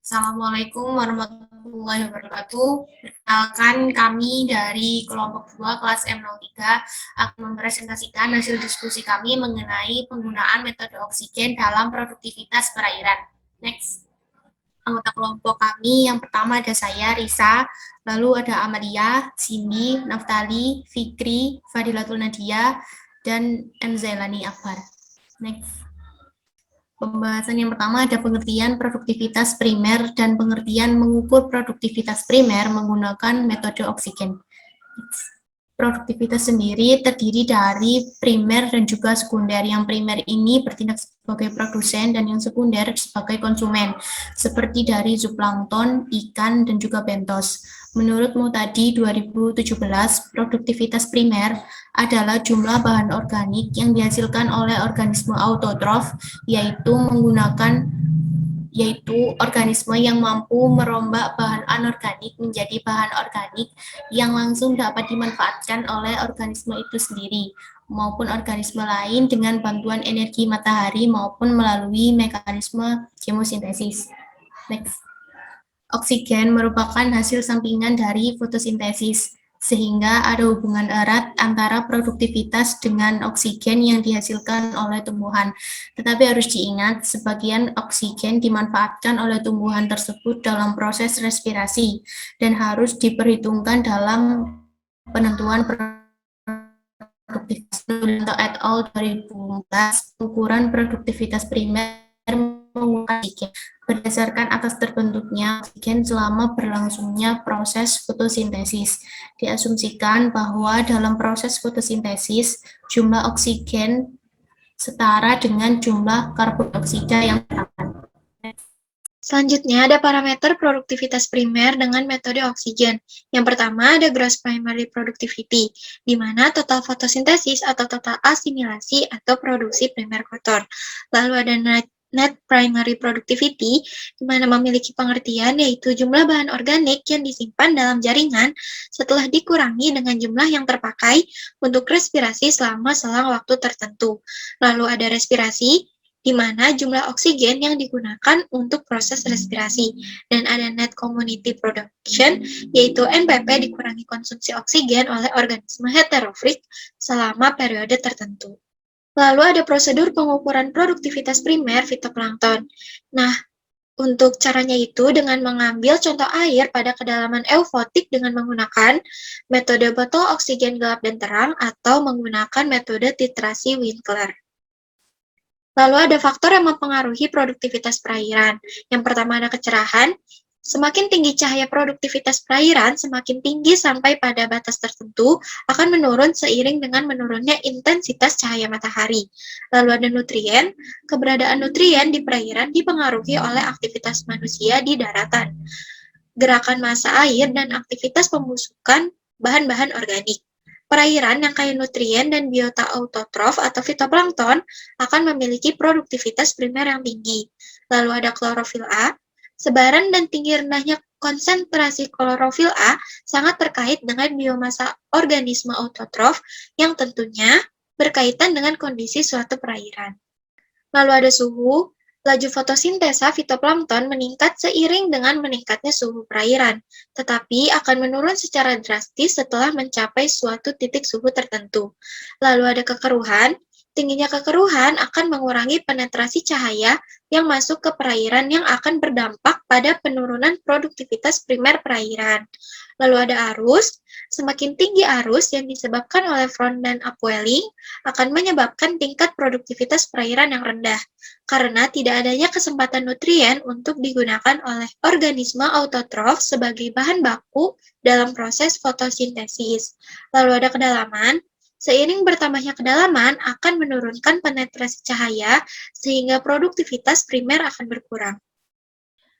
Assalamualaikum warahmatullahi wabarakatuh. Perkenalkan kami dari kelompok 2 kelas M03 akan mempresentasikan hasil diskusi kami mengenai penggunaan metode oksigen dalam produktivitas perairan. Next. Anggota kelompok kami yang pertama ada saya, Risa, lalu ada Amalia, Cindy, Naftali, Fikri, Fadilatul Nadia, dan M. Zailani Akbar. Next. Pembahasan yang pertama ada pengertian produktivitas primer dan pengertian mengukur produktivitas primer menggunakan metode oksigen. Produktivitas sendiri terdiri dari primer dan juga sekunder. Yang primer ini bertindak sebagai produsen dan yang sekunder sebagai konsumen, seperti dari zooplankton, ikan, dan juga bentos. Menurut Mutadi 2017, produktivitas primer adalah jumlah bahan organik yang dihasilkan oleh organisme autotrof, yaitu organisme yang mampu merombak bahan anorganik menjadi bahan organik yang langsung dapat dimanfaatkan oleh organisme itu sendiri maupun organisme lain dengan bantuan energi matahari maupun melalui mekanisme kemosintesis. Next. Oksigen merupakan hasil sampingan dari fotosintesis, sehingga ada hubungan erat antara produktivitas dengan oksigen yang dihasilkan oleh tumbuhan. Tetapi harus diingat, sebagian oksigen dimanfaatkan oleh tumbuhan tersebut dalam proses respirasi dan harus diperhitungkan dalam penentuan produktivitas. Et al. 2014, ukuran produktivitas primer menggunakan oksigen berdasarkan atas terbentuknya oksigen selama berlangsungnya proses fotosintesis. Diasumsikan bahwa dalam proses fotosintesis, jumlah oksigen setara dengan jumlah karbon dioksida yang terdapat. Selanjutnya ada parameter produktivitas primer dengan metode oksigen. Yang pertama ada gross primary productivity, di mana total fotosintesis atau total asimilasi atau produksi primer kotor. Lalu ada net primary productivity, di mana memiliki pengertian yaitu jumlah bahan organik yang disimpan dalam jaringan setelah dikurangi dengan jumlah yang terpakai untuk respirasi selama selang waktu tertentu. Lalu ada respirasi, di mana jumlah oksigen yang digunakan untuk proses respirasi, dan ada net community production, yaitu NPP dikurangi konsumsi oksigen oleh organisme heterofik selama periode tertentu. Lalu ada prosedur pengukuran produktivitas primer fitoplankton. Nah, untuk caranya itu dengan mengambil contoh air pada kedalaman eufotik dengan menggunakan metode botol oksigen gelap dan terang atau menggunakan metode titrasi Winkler. Lalu ada faktor yang mempengaruhi produktivitas perairan. Yang pertama ada kecerahan. Semakin tinggi cahaya produktivitas perairan, semakin tinggi sampai pada batas tertentu akan menurun seiring dengan menurunnya intensitas cahaya matahari. Lalu ada nutrien. Keberadaan nutrien di perairan dipengaruhi oleh aktivitas manusia di daratan, gerakan massa air, dan aktivitas pembusukan bahan-bahan organik. Perairan yang kaya nutrien dan biota autotrof atau fitoplankton akan memiliki produktivitas primer yang tinggi. Lalu ada klorofil A. Sebaran dan tinggi rendahnya konsentrasi klorofil A sangat terkait dengan biomasa organisme autotrof yang tentunya berkaitan dengan kondisi suatu perairan. Lalu ada suhu. Laju fotosintesa fitoplankton meningkat seiring dengan meningkatnya suhu perairan, tetapi akan menurun secara drastis setelah mencapai suatu titik suhu tertentu. Lalu ada kekeruhan. Tingginya kekeruhan akan mengurangi penetrasi cahaya yang masuk ke perairan yang akan berdampak pada penurunan produktivitas primer perairan. Lalu ada arus. Semakin tinggi arus yang disebabkan oleh front dan upwelling akan menyebabkan tingkat produktivitas perairan yang rendah, karena tidak adanya kesempatan nutrien untuk digunakan oleh organisme autotrof sebagai bahan baku dalam proses fotosintesis. Lalu ada kedalaman. Seiring bertambahnya kedalaman akan menurunkan penetrasi cahaya sehingga produktivitas primer akan berkurang.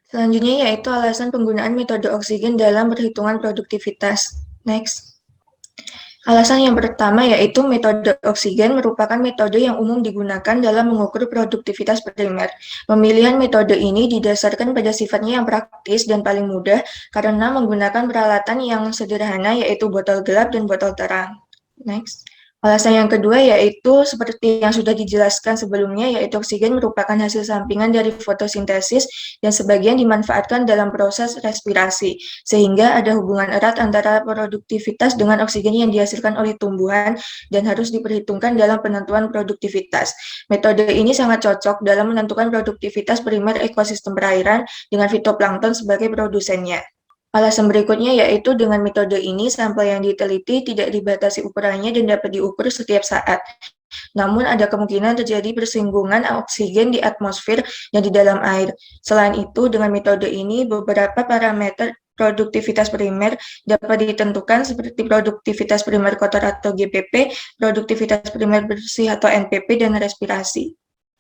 Selanjutnya yaitu alasan penggunaan metode oksigen dalam perhitungan produktivitas. Next. Alasan yang pertama yaitu metode oksigen merupakan metode yang umum digunakan dalam mengukur produktivitas primer. Pemilihan metode ini didasarkan pada sifatnya yang praktis dan paling mudah karena menggunakan peralatan yang sederhana yaitu botol gelap dan botol terang. Next. Alasan yang kedua yaitu seperti yang sudah dijelaskan sebelumnya, yaitu oksigen merupakan hasil sampingan dari fotosintesis dan sebagian dimanfaatkan dalam proses respirasi, sehingga ada hubungan erat antara produktivitas dengan oksigen yang dihasilkan oleh tumbuhan dan harus diperhitungkan dalam penentuan produktivitas. Metode ini sangat cocok dalam menentukan produktivitas primer ekosistem perairan dengan fitoplankton sebagai produsennya. Alasan berikutnya yaitu dengan metode ini sampel yang diteliti tidak dibatasi ukurannya dan dapat diukur setiap saat. Namun ada kemungkinan terjadi persinggungan oksigen di atmosfer dan di dalam air. Selain itu, dengan metode ini beberapa parameter produktivitas primer dapat ditentukan seperti produktivitas primer kotor atau GPP, produktivitas primer bersih atau NPP, dan respirasi.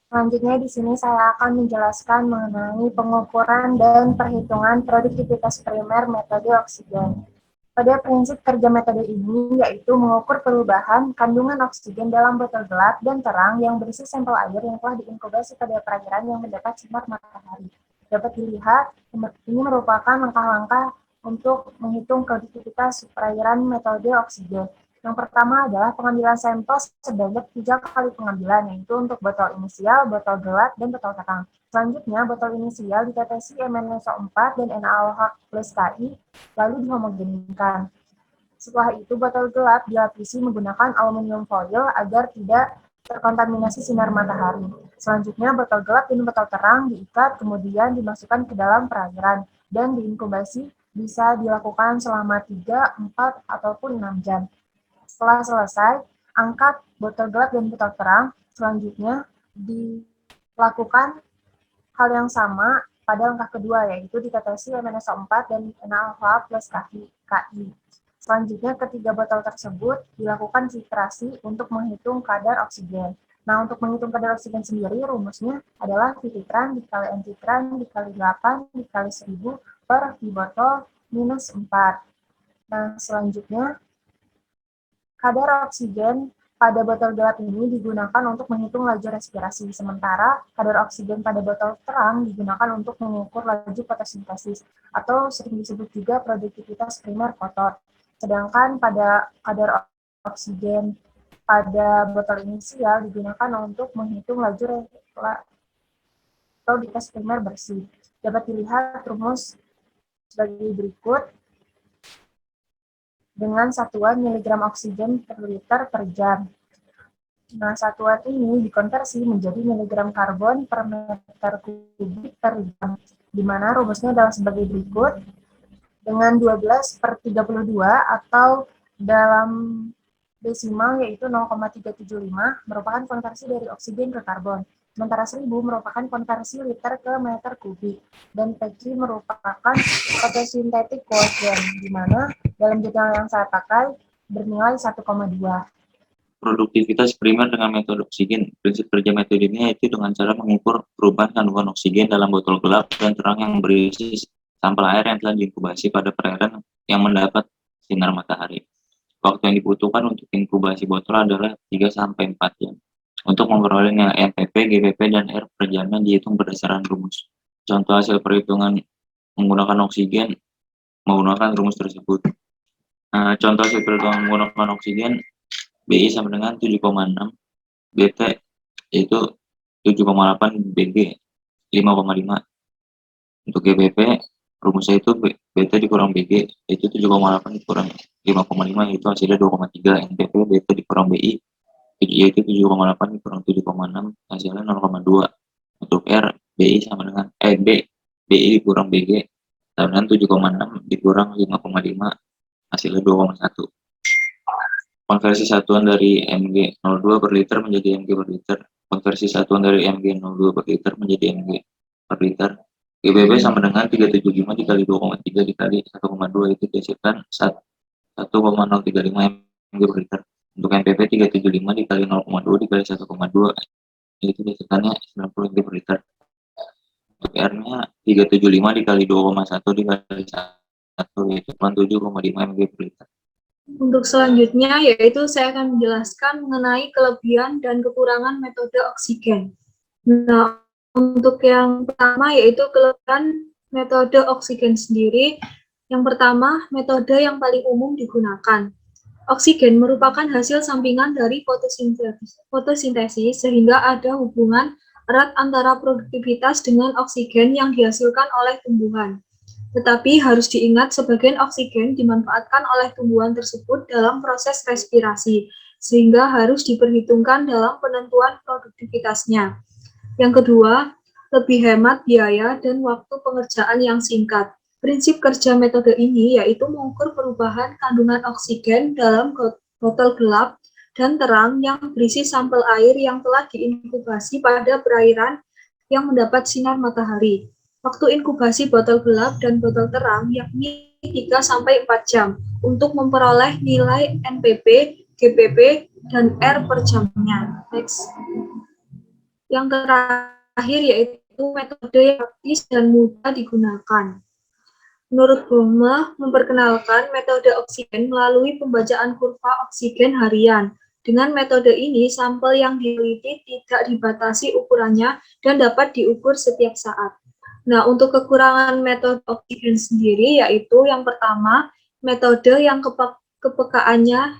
Selanjutnya di sini saya akan menjelaskan mengenai pengukuran dan perhitungan produktivitas primer metode oksigen. Pada prinsip kerja metode ini yaitu mengukur perubahan kandungan oksigen dalam botol gelap dan terang yang berisi sampel air yang telah diinkubasi pada perairan yang mendapat sinar matahari. Dapat dilihat, ini merupakan langkah-langkah untuk menghitung produktivitas perairan metode oksigen. Yang pertama adalah pengambilan sampel sebanyak 3 kali pengambilan, yaitu untuk botol inisial, botol gelap, dan botol terang. Selanjutnya, botol inisial ditetesi MnSO4 dan NaOH plus Ki, lalu dihomogenkan. Setelah itu, botol gelap dilapisi menggunakan aluminium foil agar tidak terkontaminasi sinar matahari. Selanjutnya, botol gelap dan botol terang diikat, kemudian dimasukkan ke dalam perairan, dan diinkubasi bisa dilakukan selama 3, 4, ataupun 6 jam. Setelah selesai, angkat botol gelap dan botol terang. Selanjutnya dilakukan hal yang sama pada langkah kedua, yaitu ditetesi MnSO4 dan NaOH plus Ki. Selanjutnya, ketiga botol tersebut dilakukan filtrasi untuk menghitung kadar oksigen. Nah, untuk menghitung kadar oksigen sendiri, rumusnya adalah V-titran dikali N-titran dikali 8 dikali 1000 per V botol minus 4. Nah, selanjutnya, kadar oksigen pada botol gelap ini digunakan untuk menghitung laju respirasi, sementara kadar oksigen pada botol terang digunakan untuk mengukur laju fotosintesis, atau sering disebut juga produktivitas primer kotor. Sedangkan pada kadar oksigen pada botol inisial digunakan untuk menghitung laju produktivitas primer bersih. Dapat dilihat rumus sebagai berikut, dengan satuan miligram oksigen per liter per jam. Nah, satuan ini dikonversi menjadi miligram karbon per meter kubik per jam, di mana rumusnya adalah sebagai berikut, dengan 12 per 32 atau dalam desimal yaitu 0,375 merupakan konversi dari oksigen ke karbon. Sementara 1000 merupakan konversi liter ke meter kubik, dan Pq merupakan photosynthetic quotient, di mana dalam jurnal yang saya pakai bernilai 1,2. Produktivitas primer dengan metode oksigen. Prinsip kerja metode ini yaitu dengan cara mengukur perubahan kandungan oksigen dalam botol gelap dan terang yang berisi sampel air yang telah diinkubasi pada perairan yang mendapat sinar matahari. Waktu yang dibutuhkan untuk inkubasi botol adalah 3-4 jam. Untuk memperoleh nilai NPP, GPP, dan R per jamnya dihitung berdasarkan rumus. Contoh hasil perhitungan menggunakan oksigen menggunakan rumus tersebut. Contoh hasil perhitungan menggunakan oksigen, BI sama dengan 7,6, BT yaitu 7,8, BG 5,5. Untuk GPP, rumusnya itu BT dikurang BG, yaitu 7,8 dikurang 5,5, yaitu hasilnya 2,3. NPP, BT dikurang BI, yaitu 7,8 dikurang 7,6, hasilnya 0,2. Untuk R, BI sama dengan BI dikurang BG sama dengan 7,6 dikurang 5,5, hasilnya 2,1. Konversi satuan dari Mg02 per liter menjadi Mg per liter. Konversi satuan dari Mg02 per liter menjadi Mg per liter. GBB sama dengan 375 dikali 2,3 dikali 1,2, itu dihasilkan 1,035 Mg per liter. Untuk NPP 375 dikali 0,2 dikali 1,2, itu dihasilkannya 90 Mg per liter. Untuk R-nya 375 dikali 2,1 dikali 1, yaitu 7,5 Mg per liter. Untuk selanjutnya, yaitu saya akan menjelaskan mengenai kelebihan dan kekurangan metode oksigen. Nah, untuk yang pertama yaitu kelebihan metode oksigen sendiri. Yang pertama, metode yang paling umum digunakan. Oksigen merupakan hasil sampingan dari fotosintesis sehingga ada hubungan erat antara produktivitas dengan oksigen yang dihasilkan oleh tumbuhan. Tetapi harus diingat sebagian oksigen dimanfaatkan oleh tumbuhan tersebut dalam proses respirasi, sehingga harus diperhitungkan dalam penentuan produktivitasnya. Yang kedua, lebih hemat biaya dan waktu pengerjaan yang singkat. Prinsip kerja metode ini yaitu mengukur perubahan kandungan oksigen dalam botol gelap dan terang yang berisi sampel air yang telah diinkubasi pada perairan yang mendapat sinar matahari. Waktu inkubasi botol gelap dan botol terang yakni 3-4 jam untuk memperoleh nilai NPP, GPP, dan R per jamnya. Next. Yang terakhir yaitu metode yang praktis dan mudah digunakan. Menurut Böhme, memperkenalkan metode oksigen melalui pembacaan kurva oksigen harian. Dengan metode ini, sampel yang diteliti tidak dibatasi ukurannya dan dapat diukur setiap saat. Nah, untuk kekurangan metode oksigen sendiri yaitu yang pertama, metode yang kepekaannya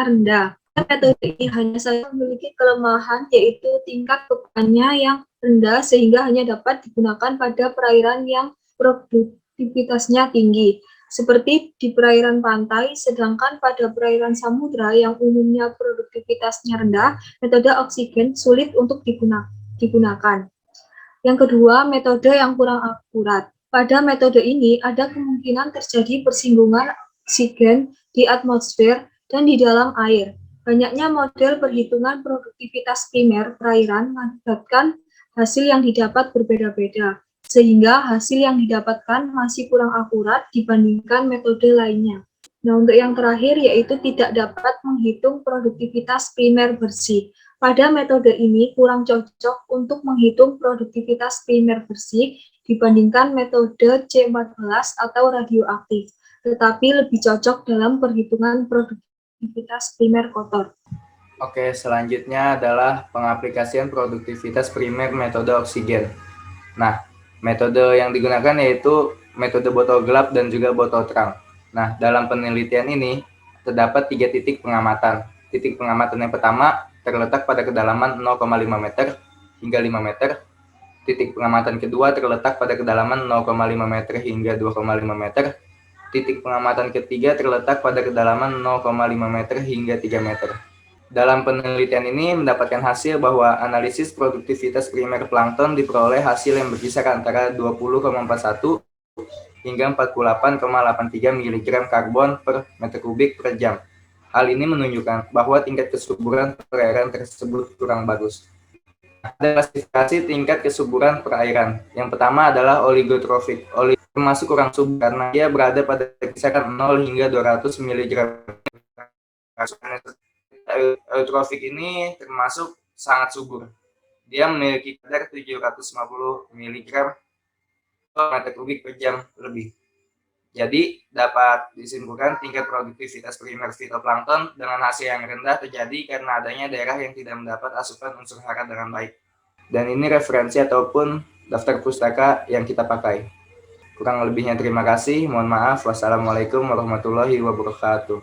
rendah. Metode ini hanya saja memiliki kelemahan yaitu tingkat kepekaannya yang rendah sehingga hanya dapat digunakan pada perairan yang produktivitasnya tinggi, seperti di perairan pantai, sedangkan pada perairan samudra yang umumnya produktivitasnya rendah, metode oksigen sulit untuk digunakan. Yang kedua, metode yang kurang akurat. Pada metode ini, ada kemungkinan terjadi persinggungan oksigen di atmosfer dan di dalam air. Banyaknya model perhitungan produktivitas primer perairan mengakibatkan hasil yang didapat berbeda-beda, sehingga hasil yang didapatkan masih kurang akurat dibandingkan metode lainnya. Nah, untuk yang terakhir yaitu tidak dapat menghitung produktivitas primer bersih. Pada metode ini kurang cocok untuk menghitung produktivitas primer bersih dibandingkan metode C14 atau radioaktif, tetapi lebih cocok dalam perhitungan produktivitas primer kotor. Oke, selanjutnya adalah pengaplikasian produktivitas primer metode oksigen. Nah, metode yang digunakan yaitu metode botol gelap dan juga botol terang. Nah, dalam penelitian ini terdapat 3 titik pengamatan. Titik pengamatan yang pertama terletak pada kedalaman 0,5 meter hingga 5 meter. Titik pengamatan kedua terletak pada kedalaman 0,5 meter hingga 2,5 meter. Titik pengamatan ketiga terletak pada kedalaman 0,5 meter hingga 3 meter. Dalam penelitian ini mendapatkan hasil bahwa analisis produktivitas primer plankton diperoleh hasil yang berkisar antara 20,41 hingga 48,83 mg karbon per meter kubik per jam. Hal ini menunjukkan bahwa tingkat kesuburan perairan tersebut kurang bagus. Ada klasifikasi tingkat kesuburan perairan. Yang pertama adalah oligotrofik. Termasuk kurang subur karena dia berada pada kisaran 0 hingga 200 mg. Eutrofik ini termasuk sangat subur. Dia memiliki kadar 750 mg per meter kubik per jam lebih. Jadi dapat disimpulkan tingkat produktivitas primer fitoplankton dengan hasil yang rendah terjadi karena adanya daerah yang tidak mendapat asupan unsur hara dengan baik. Dan ini referensi ataupun daftar pustaka yang kita pakai. Kurang lebihnya terima kasih. Mohon maaf. Wassalamualaikum warahmatullahi wabarakatuh.